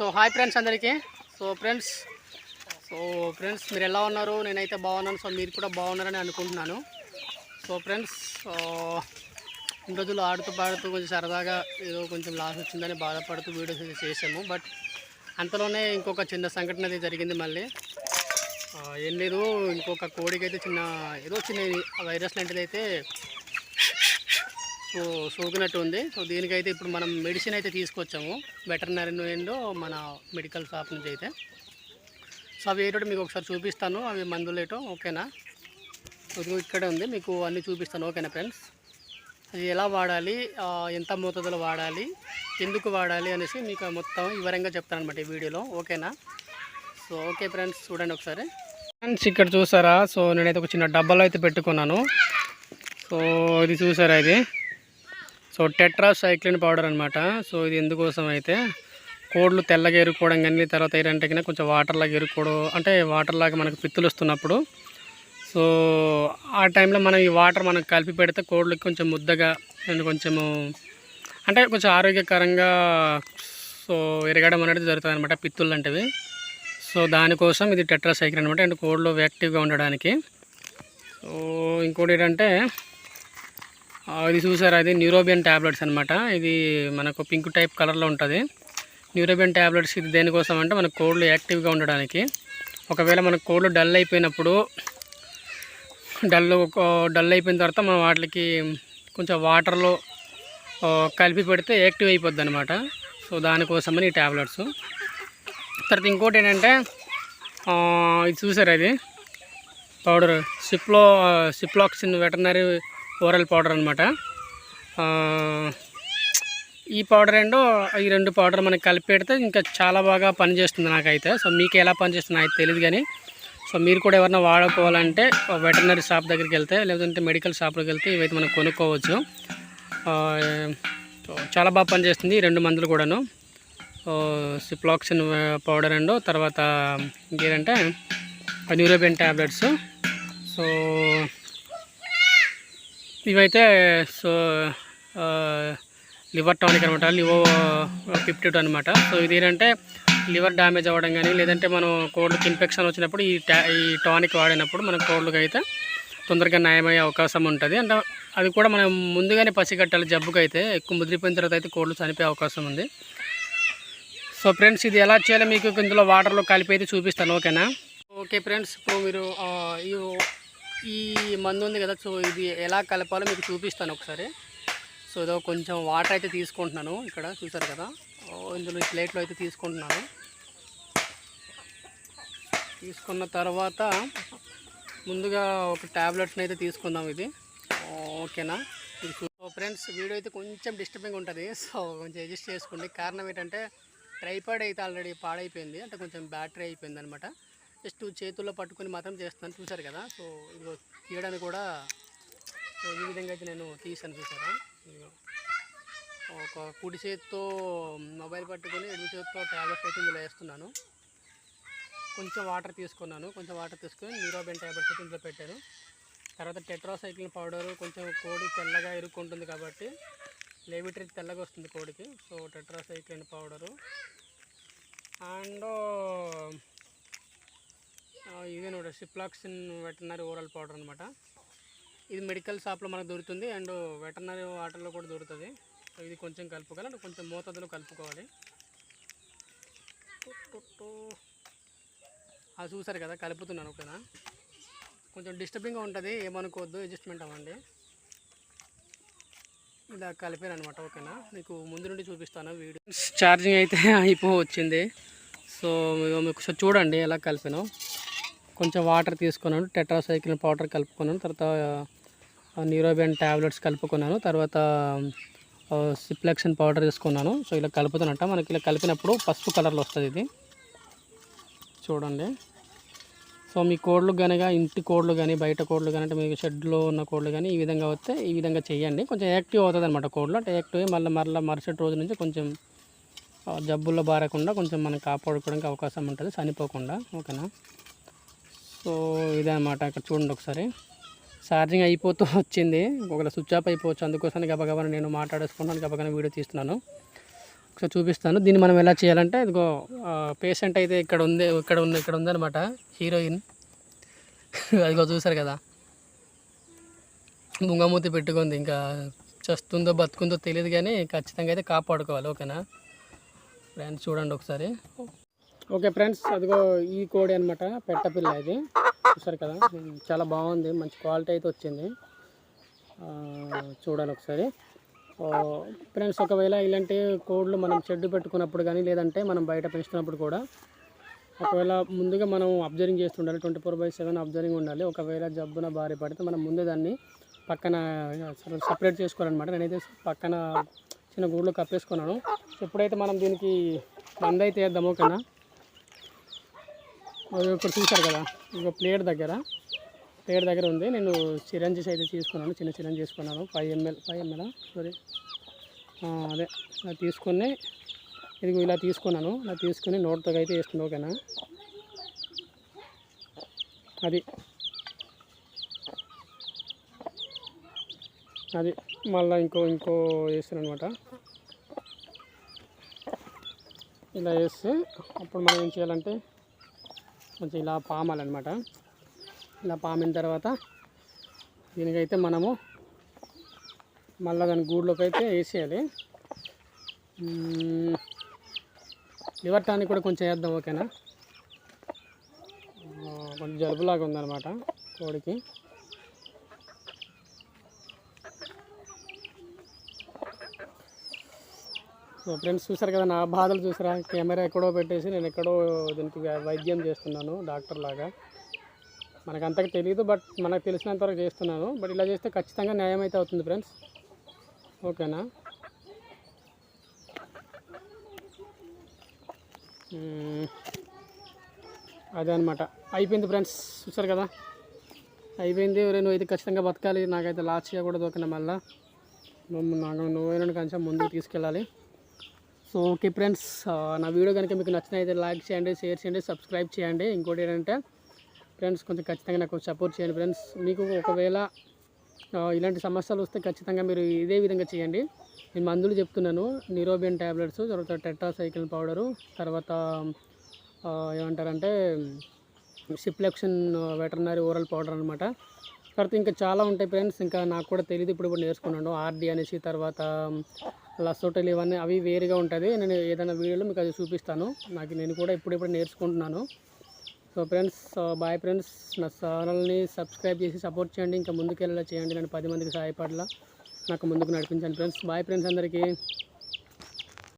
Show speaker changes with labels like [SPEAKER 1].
[SPEAKER 1] So hi friends అందరికీ. So friends మీరు ఎలా ఉన్నారు? నేనైతే బాగున్నాను. సో మీరు కూడా బాగున్నారని అనుకుంటున్నాను. సో ఫ్రెండ్స్ ఇన్ని రోజులు ఆడుతూ పాడుతూ కొంచెం సరదాగా ఏదో కొంచెం లాస్ వచ్చిందని బాధపడుతూ వీడియోస్ అయితే చేసాము. బట్ అంతలోనే ఇంకొక చిన్న సంఘటన అయితే జరిగింది. మళ్ళీ ఏం లేదు, ఇంకొక కోడికి అయితే ఏదో చిన్న వైరస్ లాంటిది అయితే సోకినట్టు ఉంది. సో దీనికైతే ఇప్పుడు మనం మెడిసిన్ అయితే తీసుకొచ్చాము వెటర్నరీ నుండి మన మెడికల్ షాప్ నుంచి అయితే. సో అవి ఏంటో మీకు ఒకసారి చూపిస్తాను, అవి మందులు ఏటో. ఓకేనా? ఇక్కడే ఉంది, మీకు అన్నీ చూపిస్తాను. ఓకేనా ఫ్రెండ్స్? అది ఎలా వాడాలి, ఎంత మోతాదులో వాడాలి, ఎందుకు వాడాలి అనేసి మీకు మొత్తం వివరంగా చెప్తాను అనమాట ఈ వీడియోలో. ఓకేనా? సో ఓకే ఫ్రెండ్స్, చూడండి ఒకసారి. ఫ్రెండ్స్ ఇక్కడ చూసారా? సో నేనైతే ఒక చిన్న డబ్బాలో అయితే పెట్టుకున్నాను. సో ఇది చూసారా, ఇది సో టెట్రాసైక్లిన్ పౌడర్ అనమాట. సో ఇది ఎందుకోసం అయితే కోళ్ళు తెల్లగా ఎరుక్కోవడం కానీ, తర్వాత ఏంటంటే కన్నా కొంచెం వాటర్లాగా ఎరుక్కోవడం, అంటే వాటర్లాగా మనకు పిత్తులు వస్తున్నప్పుడు సో ఆ టైంలో మనం ఈ వాటర్ మనకు కలిపి పెడితే కోళ్ళకి కొంచెం ముద్దగా అండ్ కొంచెము అంటే కొంచెం ఆరోగ్యకరంగా సో ఎరగడం అనేది జరుగుతుంది అనమాట, పిత్తులు లాంటివి. సో దానికోసం ఇది టెట్రాసైక్లిన్ అనమాట, అండ్ కోళ్ళు యాక్టివ్గా ఉండడానికి. సో ఇంకోటి ఏంటంటే ఇది చూసారా, ఇది న్యూరోబియన్ ట్యాబ్లెట్స్ అనమాట. ఇది మనకు పింక్ టైప్ కలర్లో ఉంటుంది న్యూరోబియన్ ట్యాబ్లెట్స్. ఇది దేనికోసం అంటే మన కోళ్ళు యాక్టివ్గా ఉండడానికి. ఒకవేళ మన కోళ్ళు డల్ అయిపోయినప్పుడు డల్ అయిపోయిన తర్వాత మనం వాటికి కొంచెం వాటర్లో కలిపి పెడితే యాక్టివ్ అయిపోద్ది అనమాట. సో దానికోసమని ఈ ట్యాబ్లెట్స్. తర్వాత ఇంకోటి ఏంటంటే ఇది చూసారా, ఇది పౌడర్ సిప్లాక్సిన్ వెటర్నరీ ఓరల్ పౌడర్ అనమాట. ఈ పౌడర్ ఈ రెండు పౌడర్ మనకి కలిపి పెడితే ఇంకా చాలా బాగా పనిచేస్తుంది నాకైతే. సో మీకు ఎలా పనిచేస్తుంది నాకు తెలియదు కానీ, సో మీరు కూడా ఎవరైనా వాడుకోవాలంటే వెటర్నరీ షాప్ దగ్గరికి వెళ్తే, లేదంటే మెడికల్ షాప్లోకి వెళ్తే ఇవైతే మనం కొనుక్కోవచ్చు. చాలా బాగా పనిచేస్తుంది ఈ రెండు మందులు కూడాను. సిప్లాక్సిన్ పౌడర్ అండ్ తర్వాత ఇంకేంటంటే న్యూరోబియన్ ట్యాబ్లెట్స్. సో ఇవైతే సో లివర్ టానిక్ అనమాట, లివో52 అనమాట. సో ఇది ఏంటంటే లివర్ డ్యామేజ్ అవ్వడం కానీ, లేదంటే మనం కోళ్ళకి ఇన్ఫెక్షన్ వచ్చినప్పుడు ఈ టానిక్ వాడినప్పుడు మన కోళ్ళకి అయితే తొందరగా నయమయ్యే అవకాశం ఉంటుంది. అంటే అది కూడా మనం ముందుగానే పసిగట్టాలి. జబ్బుకి అయితే ఎక్కువ ముదిరిపోయిన తర్వాత అయితే కోళ్ళు చనిపోయే అవకాశం ఉంది. సో ఫ్రెండ్స్ ఇది ఎలా చేయాలో మీకు ఇందులో వాటర్లో కలిపి అయితే చూపిస్తాను. ఓకేనా? ఓకే ఫ్రెండ్స్, ఇప్పుడు మీరు ఈ మందు ఉంది కదా, సో ఇది ఎలా కలపాలో మీకు చూపిస్తాను ఒకసారి. సో ఏదో కొంచెం వాటర్ అయితే తీసుకుంటున్నాను, ఇక్కడ చూసారు కదా, ఇందులో ఈ ప్లేట్లో అయితే తీసుకుంటున్నాను. తీసుకున్న తర్వాత ముందుగా ఒక ట్యాబ్లెట్ని అయితే తీసుకుందాం ఇది. ఓకేనా? సో ఫ్రెండ్స్ వీడియో అయితే కొంచెం డిస్టర్బింగ్ ఉంటుంది, సో కొంచెం అడ్జస్ట్ చేసుకోండి. కారణం ఏంటంటే ట్రైపాడ్ అయితే ఆల్రెడీ పాడైపోయింది, అంటే కొంచెం బ్యాటరీ అయిపోయింది అనమాట. జస్ట్ చేతుల్లో పట్టుకొని మాత్రం చేస్తున్నాను, చూసారు కదా. సో ఇదిగో తీయడానికి కూడా ఈ విధంగా అయితే నేను తీసాను, చూసారా. ఒక కుడి చేతితో మొబైల్ పట్టుకొని ఎడమ చేతితో ట్యాబ్లెట్స్ అయితే ఇందులో వేస్తున్నాను. కొంచెం వాటర్ తీసుకున్నాను, కొంచెం వాటర్ తీసుకొని న్యూరోబియన్ ట్యాబ్లెట్స్ అయితే ఇందులో పెట్టాను. తర్వాత టెట్రాసైక్లిన్ పౌడరు, కొంచెం కోడి తెల్లగా ఇరుక్కుంటుంది కాబట్టి లేబిటరీ తెల్లగా వస్తుంది కోడికి. సో టెట్రాసైక్లిన్ పౌడరు అండ్ ఇదే నోడ సిప్లాక్సిన్ వెటర్నరీ ఓరల్ పౌడర్ అనమాట. ఇది మెడికల్ షాప్లో మనకు దొరుకుతుంది, అండ్ వెటర్నరీ వాటర్లో కూడా దొరుకుతుంది. సో ఇది కొంచెం కలుపుకోవాలి, అంటే కొంచెం మోతాదులో కలుపుకోవాలి. అది చూసారు కదా, కలుపుతున్నాను. ఓకేనా? కొంచెం డిస్టర్బింగ్గా ఉంటుంది, ఏమనుకోవద్దు, అడ్జస్ట్మెంట్ అవ్వండి. ఇలా కలిపాను అనమాట. ఓకేనా? మీకు ముందు నుండి చూపిస్తాను వీడియో. ఛార్జింగ్ అయితే అయిపోవచ్చింది. సో మీకు చూడండి ఎలా కలిపాను. కొంచెం వాటర్ తీసుకున్నాను, టెట్రాసైక్లిన్ పౌడర్ కలుపుకున్నాను, తర్వాత న్యూరోబియన్ ట్యాబ్లెట్స్ కలుపుకున్నాను, తర్వాత సిప్లాక్సిన్ పౌడర్ తీసుకున్నాను. సో ఇలా కలుపుతున్నట్ట మనకి ఇలా కలిపినప్పుడు పసుపు కలర్లో వస్తుంది ఇది, చూడండి. సో మీ కోళ్ళు కనుక ఇంటి కోళ్ళు కానీ బయట కోళ్ళు కానీ, అంటే మీకు షెడ్లో ఉన్న కోళ్ళు కానీ ఈ విధంగా వస్తే ఈ విధంగా చేయండి. కొంచెం యాక్టివ్ అవుతుంది అనమాట కోళ్ళు. అంటే యాక్టివ్ మళ్ళీ మరుసటి రోజు నుంచి కొంచెం జబ్బుల్లో బారకుండా కొంచెం మనం కాపాడుకోవడానికి అవకాశం ఉంటుంది, చనిపోకుండా. ఓకేనా? సో ఇదన్నమాట. ఇక్కడ చూడండి ఒకసారి, ఛార్జింగ్ అయిపోతూ వచ్చింది, ఒకవేళ స్విచ్ ఆఫ్ అయిపోవచ్చు, అందుకోసం గబగబా నేను మాట్లాడేసుకుంటాను, గబగబా వీడియో తీస్తున్నాను. ఒకసారి చూపిస్తాను. దీన్ని మనం ఎలా చేయాలంటే ఇదిగో పేషెంట్ అయితే ఇక్కడ ఉందన్నమాట హీరోయిన్. అదిగో చూసారు కదా, బుంగమూతి పెట్టుకుంది. ఇంకా చస్తుందో బతుకుందో తెలియదు కానీ ఖచ్చితంగా అయితే కాపాడుకోవాలి. ఓకేనా ఫ్రెండ్స్, చూడండి ఒకసారి. ఓకే ఫ్రెండ్స్, అదిగో ఈ కోడి అనమాట, పెట్టపిల్ల ఇది. చూసారు కదా, చాలా బాగుంది, మంచి క్వాలిటీ అయితే వచ్చింది. చూడాలి ఒకసారి ఫ్రెండ్స్. ఒకవేళ ఇలాంటి కోళ్ళు మనం షెడ్ పెట్టుకున్నప్పుడు కానీ లేదంటే మనం బయట పెంచుతున్నప్పుడు కూడా ఒకవేళ ముందుగా మనం అబ్జర్వింగ్ చేస్తుండాలి. 24/7 అబ్జర్వింగ్ ఉండాలి. ఒకవేళ జబ్బున బారి పడితే మనం ముందే దాన్ని పక్కన సపరేట్ చేసుకోవాలన్నమాట. నేనైతే పక్కన చిన్న గూడులో కప్పేసుకున్నాను. ఎప్పుడైతే మనం దీనికి మందు అయితే వేద్దాం. ఓకేనా, ఇప్పుడు చూసారు కదా, ఇంకో ప్లేట్ దగ్గర ఉంది. నేను సిరంజెస్ అయితే తీసుకున్నాను, చిన్న సిరంజ్ తీసుకున్నాను. 5 ml సారీ, అదే ఇలా తీసుకొని ఇది ఇలా తీసుకున్నాను. ఇలా తీసుకుని నోట్తో అయితే వేస్తుంది. ఓకేనా, అది మళ్ళీ ఇంకో వేస్తాను అనమాట. ఇలా వేస్తే అప్పుడు మనం ఏం చేయాలంటే కొంచెం ఇలా పామాలన్నమాట. ఇలా పామిన తర్వాత దీనికైతే మనము మళ్ళీ దాని గూడులోకి అయితే వేసేయాలి. లివర్ టానిక్ కూడా కొంచెం వేద్దాం. ఓకేనా, కొంచెం జలుబులాగా ఉందన్నమాట కోడికి. సో ఫ్రెండ్స్, చూసారు కదా నా బాధలు చూసారా. కెమెరా ఎక్కడో పెట్టేసి నేను ఎక్కడో దీనికి వైద్యం చేస్తున్నాను డాక్టర్ లాగా. మనకు అంతగా తెలియదు, బట్ మనకు తెలిసినంతవరకు చేస్తున్నాను. బట్ ఇలా చేస్తే ఖచ్చితంగా న్యాయం అయితే అవుతుంది ఫ్రెండ్స్. ఓకేనా, అదే అనమాట. అయిపోయింది ఫ్రెండ్స్, చూసారు కదా, అయిపోయింది. నువ్వు అయితే ఖచ్చితంగా బతకాలి, నాకైతే లాస్ట్ చేయకూడదు. ఓకేనా, మళ్ళీ నువ్వైనా కొంచెం ముందుకు తీసుకెళ్ళాలి. సో ఓకే ఫ్రెండ్స్, నా వీడియో కనుక మీకు నచ్చినైతే లైక్ చేయండి, షేర్ చేయండి, సబ్స్క్రైబ్ చేయండి. ఇంకోటి ఏంటంటే ఫ్రెండ్స్, కొంచెం ఖచ్చితంగా నాకు సపోర్ట్ చేయండి ఫ్రెండ్స్. మీకు ఒకవేళ ఇలాంటి సమస్యలు వస్తే ఖచ్చితంగా మీరు ఇదే విధంగా చేయండి. నేను మందులు చెప్తున్నాను, నిరోబిన్ ట్యాబ్లెట్స్, తర్వాత టెట్రాసైక్లిన్ పౌడరు, తర్వాత ఏమంటారంటే సిప్లెక్సిన్ వెటర్నరీ ఓరల్ పౌడర్ అనమాట. తర్వాత ఇంకా చాలా ఉంటాయి ఫ్రెండ్స్, ఇంకా నాకు కూడా తెలియదు, ఇప్పుడు నేర్చుకున్నాను. ఆర్డి అనేసి, తర్వాత లసోటల్, ఇవన్నీ అవి వేరుగా ఉంటుంది. నేను ఏదైనా వీడియోలో మీకు అది చూపిస్తాను. నేను కూడా ఇప్పుడిప్పుడు నేర్చుకుంటున్నాను. So friends, bye friends. నా ఛానల్ని సబ్స్క్రైబ్ చేసి సపోర్ట్ చేయండి. ఇంకా ముందుకు వెళ్ళేలా చేయండి. నేను 10 మందికి సహాయపడలా నాకు ముందుకు నడిపించండి ఫ్రెండ్స్. బాయ్ ఫ్రెండ్స్ అందరికీ.